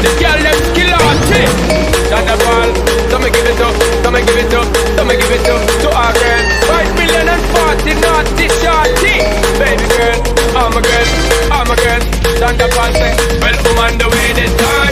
The girl them skill arty. Thunderball, don't me give it up, don't me give it up, don't me give it up to our girl. 5 million and 40 naughty shorty. Baby girl, I'm a girl, I'm a girl. Thunderball say, well, I'm on the way this time.